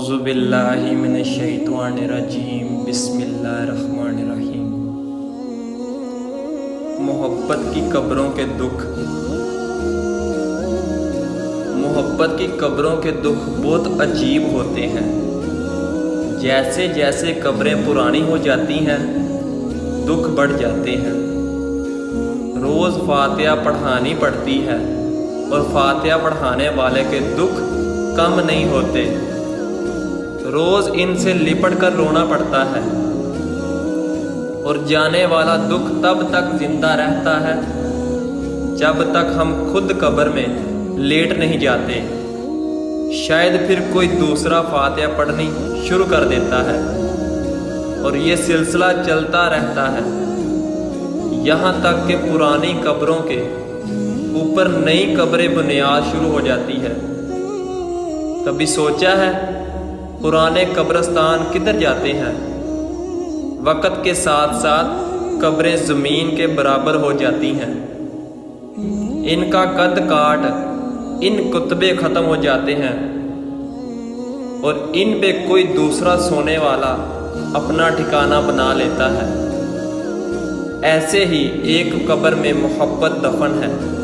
اعوذ باللہ من الشیطان الرجیم بسم اللہ الرحمن الرحیم۔ محبت کی قبروں کے دکھ۔ محبت کی قبروں کے دکھ بہت عجیب ہوتے ہیں۔ جیسے جیسے قبریں پرانی ہو جاتی ہیں دکھ بڑھ جاتے ہیں۔ روز فاتحہ پڑھانی پڑتی ہے اور فاتحہ پڑھانے والے کے دکھ کم نہیں ہوتے۔ روز ان سے لپٹ کر رونا پڑتا ہے اور جانے والا دکھ تب تک زندہ رہتا ہے جب تک ہم خود قبر میں لیٹ نہیں جاتے۔ شاید پھر کوئی دوسرا فاتحہ پڑھنی شروع کر دیتا ہے اور یہ سلسلہ چلتا رہتا ہے یہاں تک کہ پرانی قبروں کے اوپر نئی قبریں بنیاد شروع ہو جاتی ہے۔ کبھی سوچا ہے پرانے قبرستان کدھر جاتے ہیں؟ وقت کے ساتھ ساتھ قبریں زمین کے برابر ہو جاتی ہیں، ان کا قد کاٹ، ان کتبے ختم ہو جاتے ہیں اور ان پہ کوئی دوسرا سونے والا اپنا ٹھکانہ بنا لیتا ہے۔ ایسے ہی ایک قبر میں محبت دفن ہے۔